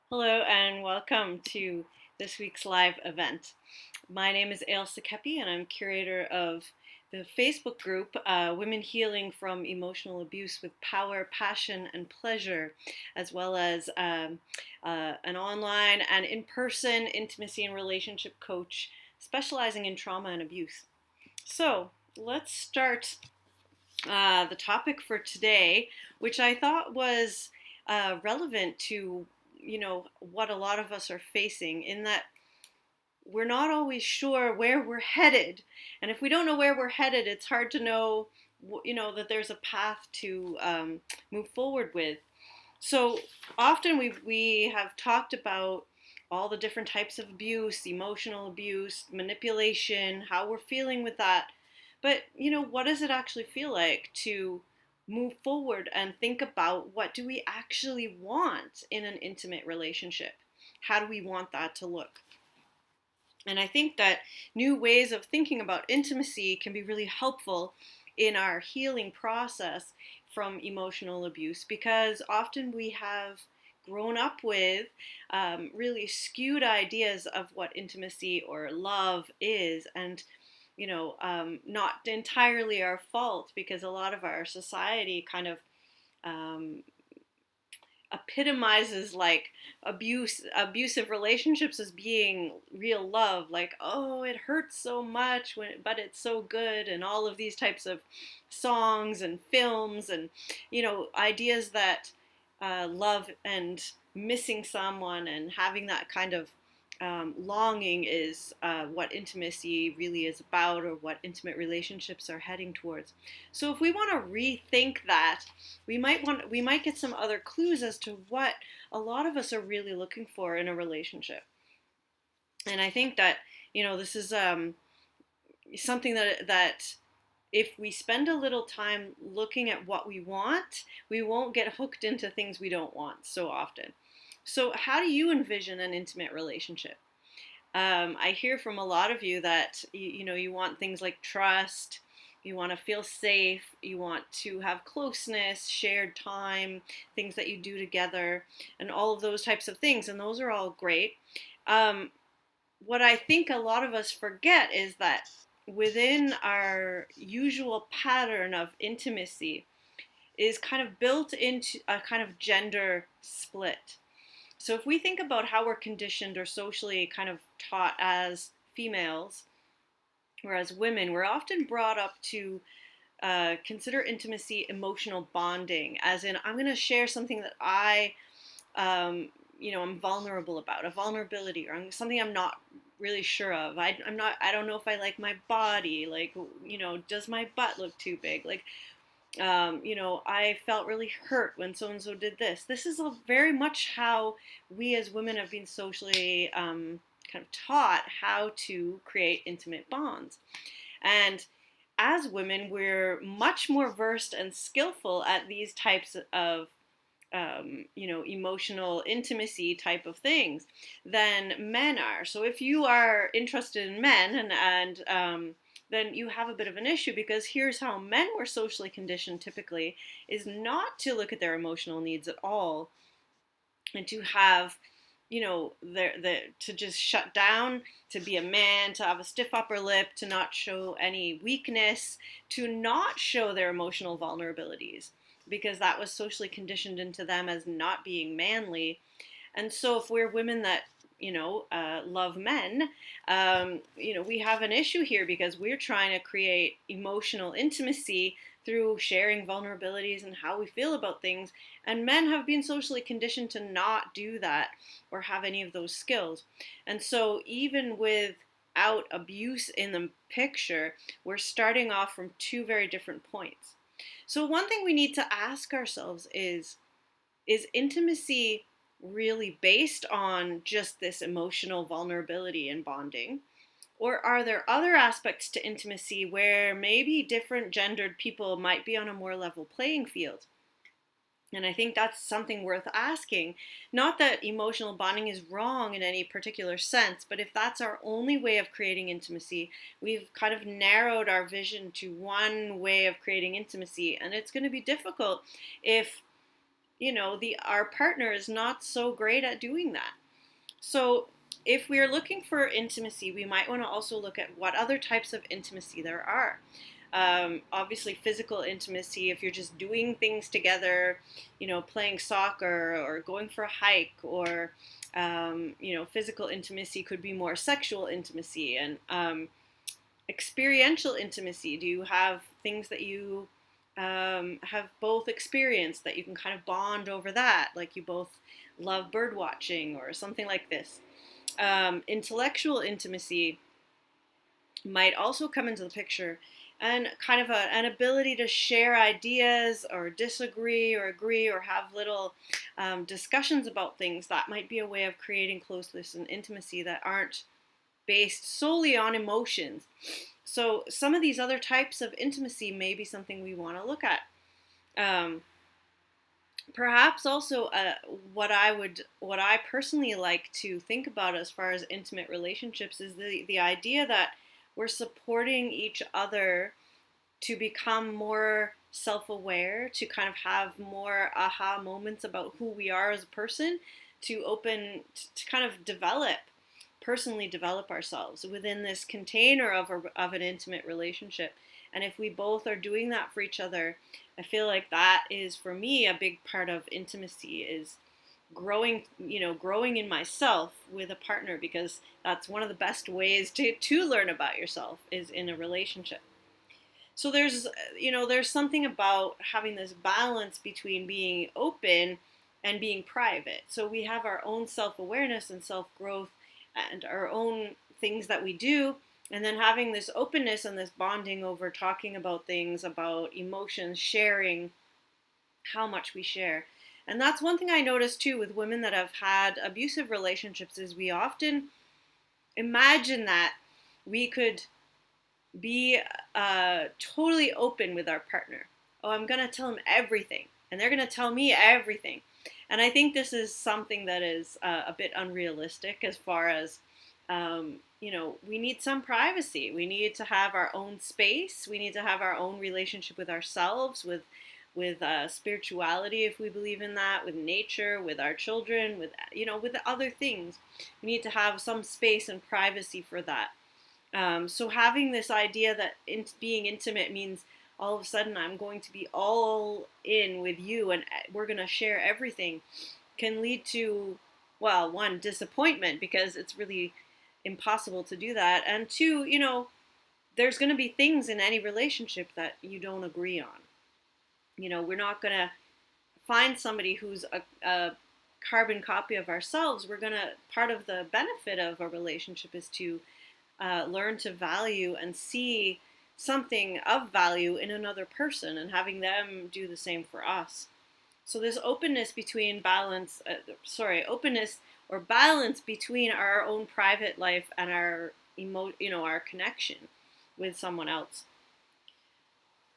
Hello and welcome to this week's live event. My name is Ailsa Kepi and I'm curator of the Facebook group Women Healing from Emotional Abuse with Power, Passion, and Pleasure, as well as an online and in-person intimacy and relationship coach specializing in trauma and abuse. So let's start the topic for today, which I thought was relevant to what a lot of us are facing, in that we're not always sure where we're headed, and if we don't know where we're headed, it's hard to know that there's a path to move forward with. So often we have talked about all the different types of abuse, emotional abuse, manipulation, how we're feeling with that. But, what does it actually feel like to move forward and think about what do we actually want in an intimate relationship? How do we want that to look? And I think that new ways of thinking about intimacy can be really helpful in our healing process from emotional abuse, because often we have grown up with really skewed ideas of what intimacy or love is, and not entirely our fault, because a lot of our society kind of um, epitomizes like abusive relationships as being real love, like, oh, it hurts so much but it's so good, and all of these types of songs and films, and ideas that love and missing someone and having that kind of longing is what intimacy really is about, or what intimate relationships are heading towards. So if we want to rethink that, we might get some other clues as to what a lot of us are really looking for in a relationship. And I think that this is something that if we spend a little time looking at what we want, we won't get hooked into things we don't want so often. So how do you envision an intimate relationship? I hear from a lot of you that you want things like trust, you want to feel safe, you want to have closeness, shared time, things that you do together, and all of those types of things. And those are all great. Um, what I think a lot of us forget is that within our usual pattern of intimacy is kind of built into a kind of gender split. So if we think about how we're conditioned or socially kind of taught as females, whereas women, we're often brought up to consider intimacy emotional bonding, as in, I'm going to share something that I'm vulnerable about, a vulnerability, or something I'm not really sure of. I don't know if I like my body, like, does my butt look too big? Like, I felt really hurt when so and so did this. This is very much how we as women have been socially kind of taught how to create intimate bonds. And as women, we're much more versed and skillful at these types of emotional intimacy type of things than men are. So if you are interested in men, and then you have a bit of an issue, because here's how men were socially conditioned typically, is not to look at their emotional needs at all, and to have to just shut down, to be a man, to have a stiff upper lip, to not show any weakness, to not show their emotional vulnerabilities, because that was socially conditioned into them as not being manly. And so if we're women that love men, we have an issue here, because we're trying to create emotional intimacy through sharing vulnerabilities and how we feel about things. And men have been socially conditioned to not do that or have any of those skills. And so even without abuse in the picture, we're starting off from two very different points. So one thing we need to ask ourselves is intimacy really based on just this emotional vulnerability and bonding? Or are there other aspects to intimacy where maybe different gendered people might be on a more level playing field? And I think that's something worth asking. Not that emotional bonding is wrong in any particular sense, but if that's our only way of creating intimacy, we've kind of narrowed our vision to one way of creating intimacy. And it's going to be difficult if our partner is not so great at doing that. So if we're looking for intimacy, we might want to also look at what other types of intimacy there are. Obviously, physical intimacy, if you're just doing things together, playing soccer or going for a hike, or, physical intimacy could be more sexual intimacy. And experiential intimacy, do you have things that you have both experienced that you can kind of bond over that, like you both love bird watching or something like this? Intellectual intimacy might also come into the picture, and kind of an ability to share ideas or disagree or agree or have little discussions about things. That might be a way of creating closeness and intimacy that aren't based solely on emotions. So some of these other types of intimacy may be something we want to look at. Um, Perhaps also what I personally like to think about as far as intimate relationships is the idea that we're supporting each other to become more self-aware, to kind of have more aha moments about who we are as a person, to kind of personally develop ourselves within this container of an intimate relationship. And if we both are doing that for each other, I feel like that is, for me, a big part of intimacy, is growing in myself with a partner, because that's one of the best ways to learn about yourself, is in a relationship. So there's something about having this balance between being open and being private. So we have our own self-awareness and self-growth and our own things that we do, and then having this openness and this bonding over talking about things, about emotions, sharing how much we share. And that's one thing I noticed too with women that have had abusive relationships, is we often imagine that we could be totally open with our partner. Oh, I'm going to tell them everything, and they're going to tell me everything. And I think this is something that is a bit unrealistic, as far as, we need some privacy. We need to have our own space. We need to have our own relationship with ourselves, with spirituality, if we believe in that, with nature, with our children, with other things. We need to have some space and privacy for that. So having this idea that being intimate means all of a sudden I'm going to be all in with you and we're going to share everything, can lead to, well, one, disappointment, because it's really impossible to do that. And two, there's going to be things in any relationship that you don't agree on. We're not going to find somebody who's a carbon copy of ourselves. Part of the benefit of a relationship is to learn to value and see something of value in another person, and having them do the same for us. So this openness or balance between our own private life and our connection with someone else.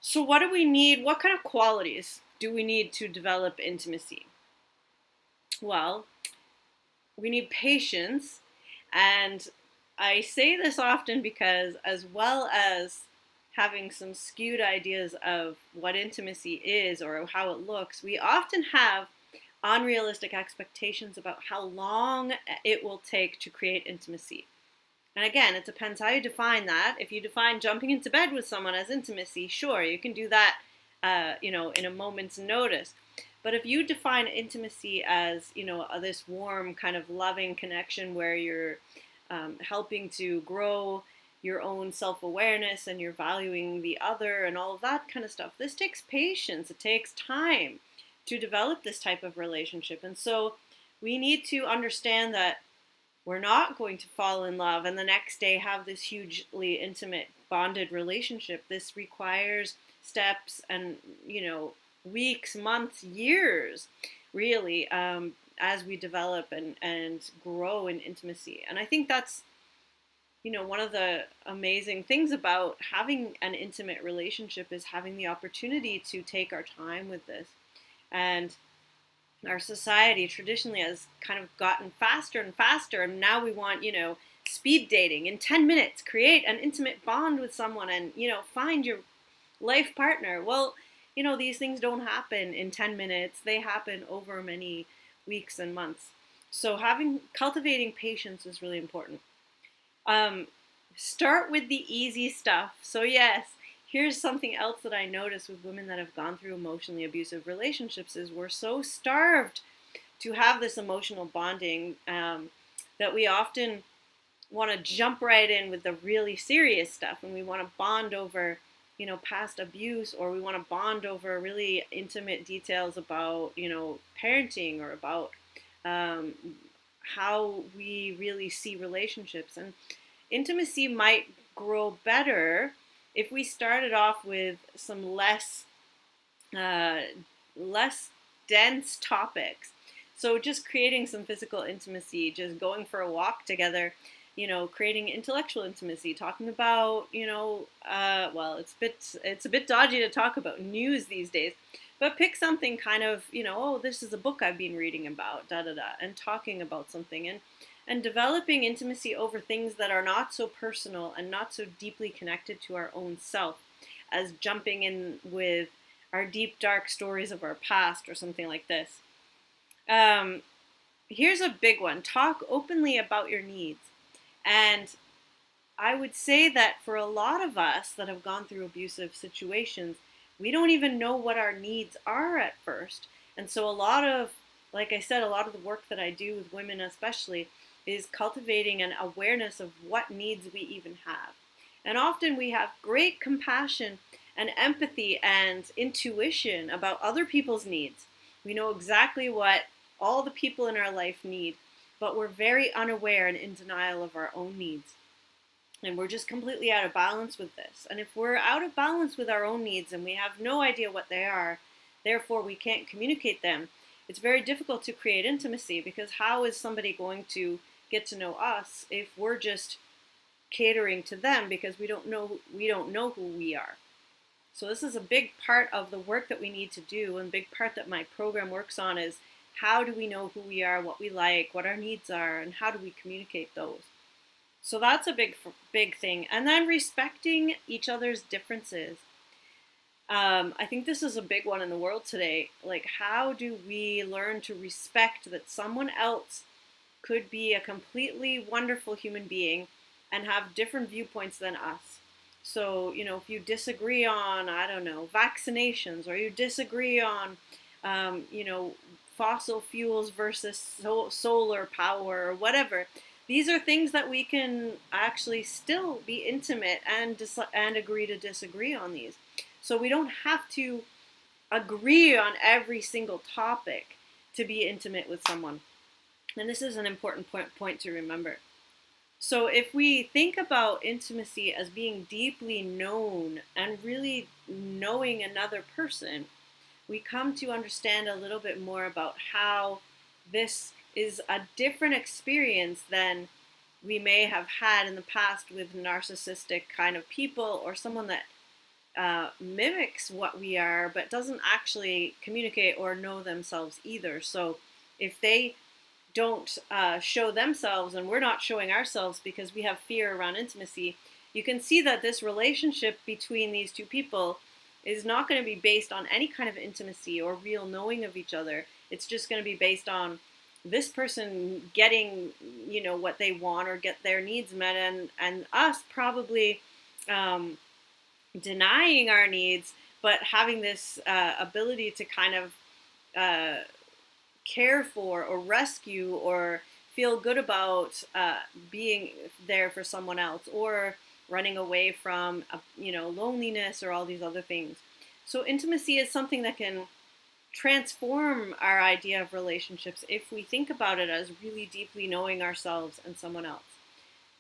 So what do we need? What kind of qualities do we need to develop intimacy? Well, we need patience. And I say this often because, as well as having some skewed ideas of what intimacy is or how it looks, we often have unrealistic expectations about how long it will take to create intimacy. And again, it depends how you define that. If you define jumping into bed with someone as intimacy, sure, you can do that, in a moment's notice. But if you define intimacy as, this warm kind of loving connection where you're helping to grow your own self-awareness and you're valuing the other and all of that kind of stuff, this takes patience. It takes time to develop this type of relationship. And so we need to understand that we're not going to fall in love and the next day have this hugely intimate, bonded relationship. This requires steps and, weeks, months, years, really, as we develop and grow in intimacy. And I think that's, one of the amazing things about having an intimate relationship is having the opportunity to take our time with this. And our society traditionally has kind of gotten faster and faster, and now we want, speed dating in 10 minutes, create an intimate bond with someone and, find your life partner. Well, these things don't happen in 10 minutes. They happen over many weeks and months. So cultivating patience is really important. Um, Start with the easy stuff. So yes, here's something else that I notice with women that have gone through emotionally abusive relationships is we're so starved to have this emotional bonding that we often want to jump right in with the really serious stuff, and we want to bond over past abuse, or we want to bond over really intimate details about parenting, or about um, how we really see relationships. And intimacy might grow better if we started off with some uh, less dense topics. So just creating some physical intimacy, just going for a walk together, creating intellectual intimacy, talking about, well, it's a bit dodgy to talk about news these days, but pick something kind of, oh, this is a book I've been reading about, da da da, and talking about something, and developing intimacy over things that are not so personal and not so deeply connected to our own self as jumping in with our deep, dark stories of our past or something like this. Um, Here's a big one: talk openly about your needs. And I would say that for a lot of us that have gone through abusive situations, we don't even know what our needs are at first. And so, like I said, a lot of the work that I do with women, especially, is cultivating an awareness of what needs we even have. And often we have great compassion and empathy and intuition about other people's needs. We know exactly what all the people in our life need, but we're very unaware and in denial of our own needs. And we're just completely out of balance with this. And if we're out of balance with our own needs and we have no idea what they are, therefore we can't communicate them, it's very difficult to create intimacy, because how is somebody going to get to know us if we're just catering to them because we don't know who we are. So this is a big part of the work that we need to do, and a big part that my program works on is how do we know who we are, what we like, what our needs are, and how do we communicate those. So that's a big thing. And then respecting each other's differences. I think this is a big one in the world today. Like, how do we learn to respect that someone else could be a completely wonderful human being and have different viewpoints than us? So, if you disagree on, I don't know, vaccinations, or you disagree on, fossil fuels versus solar power, or whatever, these are things that we can actually still be intimate and agree to disagree on these. So we don't have to agree on every single topic to be intimate with someone. And this is an important point to remember. So if we think about intimacy as being deeply known and really knowing another person, we come to understand a little bit more about how this is a different experience than we may have had in the past with narcissistic kind of people, or someone that mimics what we are but doesn't actually communicate or know themselves either. So if they don't show themselves and we're not showing ourselves because we have fear around intimacy, you can see that this relationship between these two people is not going to be based on any kind of intimacy or real knowing of each other. It's just going to be based on this person getting, what they want or get their needs met, and us probably denying our needs, but having this ability to kind of care for or rescue or feel good about being there for someone else, or running away from loneliness or all these other things. So intimacy is something that can transform our idea of relationships if we think about it as really deeply knowing ourselves and someone else.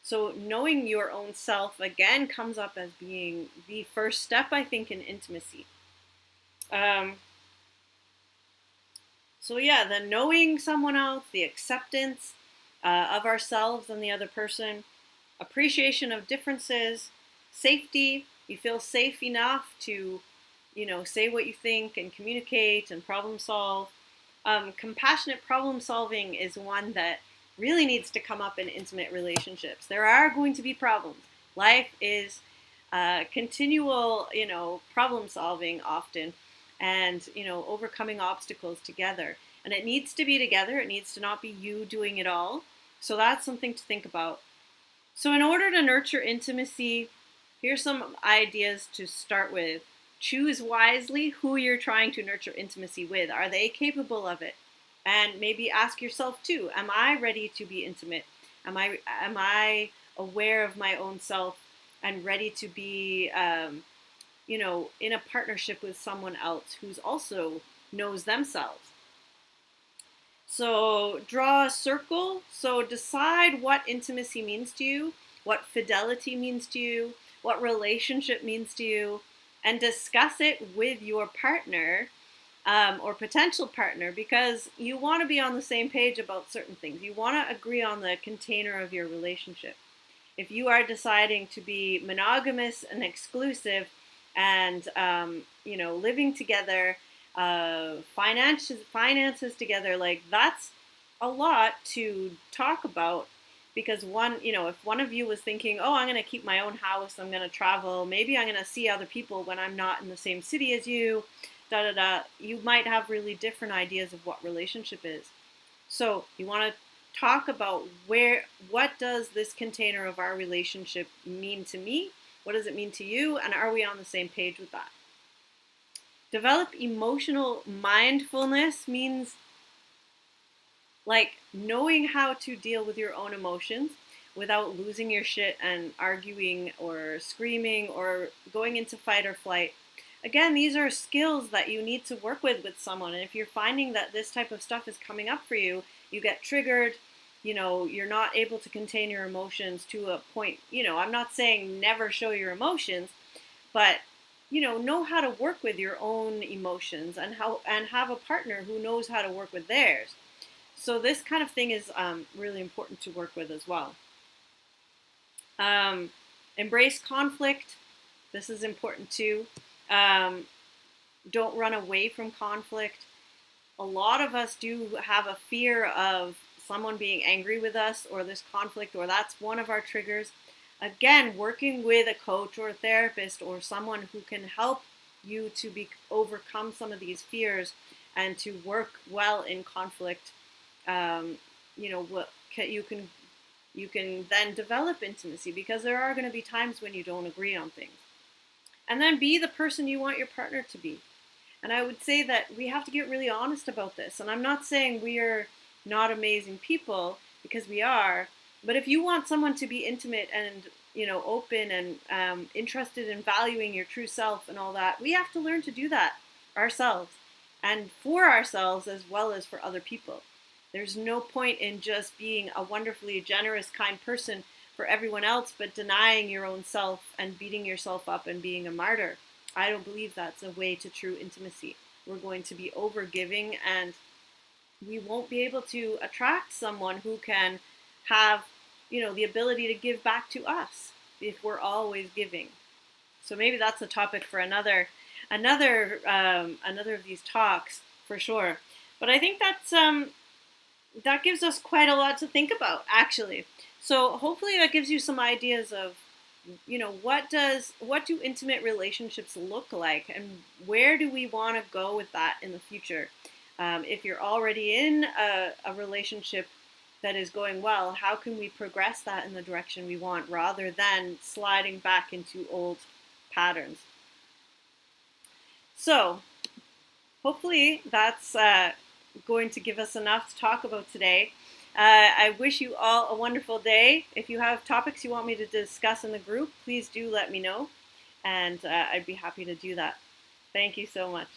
So knowing your own self, again, comes up as being the first step, I think, in intimacy. So yeah, the knowing someone else, the acceptance of ourselves and the other person, appreciation of differences, safety. You feel safe enough to, say what you think and communicate and problem solve. Compassionate problem solving is one that really needs to come up in intimate relationships. There are going to be problems. Life is continual, problem solving often. and, overcoming obstacles together. And it needs to be together. It needs to not be you doing it all. So that's something to think about. So in order to nurture intimacy, here's some ideas to start with. Choose wisely who you're trying to nurture intimacy with. Are they capable of it? And maybe ask yourself too, am I ready to be intimate? Am I aware of my own self and ready to be in a partnership with someone else who's also knows themselves? So draw a circle. So decide what intimacy means to you, what fidelity means to you, what relationship means to you, and discuss it with your partner or potential partner, because you want to be on the same page about certain things. You want to agree on the container of your relationship. If you are deciding to be monogamous and exclusive and, living together, finances together, like that's a lot to talk about, because if one of you was thinking, oh, I'm going to keep my own house, I'm going to travel, maybe I'm going to see other people when I'm not in the same city as you, you might have really different ideas of what relationship is. So you want to talk about what does this container of our relationship mean to me? What does it mean to you? And are we on the same page with that? Develop emotional mindfulness means like knowing how to deal with your own emotions without losing your shit and arguing or screaming or going into fight or flight. Again, these are skills that you need to work with someone. And if you're finding that this type of stuff is coming up for you, you get triggered, you're not able to contain your emotions to a point. I'm not saying never show your emotions, but know how to work with your own emotions and have a partner who knows how to work with theirs. So this kind of thing is really important to work with as well. Embrace conflict. This is important too. Don't run away from conflict. A lot of us do have a fear of someone being angry with us or this conflict, or that's one of our triggers. Again, working with a coach or a therapist or someone who can help you to overcome some of these fears and to work well in conflict. You can then develop intimacy, because there are going to be times when you don't agree on things. And then be the person you want your partner to be. And I would say that we have to get really honest about this. And I'm not saying we are not amazing people, because we are. But if you want someone to be intimate and open and interested in valuing your true self and all that, we have to learn to do that ourselves, and for ourselves as well as for other people. There's no point in just being a wonderfully generous, kind person for everyone else, but denying your own self and beating yourself up and being a martyr. I don't believe that's a way to true intimacy. We're going to be overgiving, and we won't be able to attract someone who can have, the ability to give back to us if we're always giving. So maybe that's a topic for another of these talks for sure. But I think that gives us quite a lot to think about, actually. So hopefully that gives you some ideas of, what do intimate relationships look like, and where do we want to go with that in the future? If you're already in a relationship that is going well, how can we progress that in the direction we want rather than sliding back into old patterns? So hopefully that's going to give us enough to talk about today. I wish you all a wonderful day. If you have topics you want me to discuss in the group, please do let me know, and I'd be happy to do that. Thank you so much.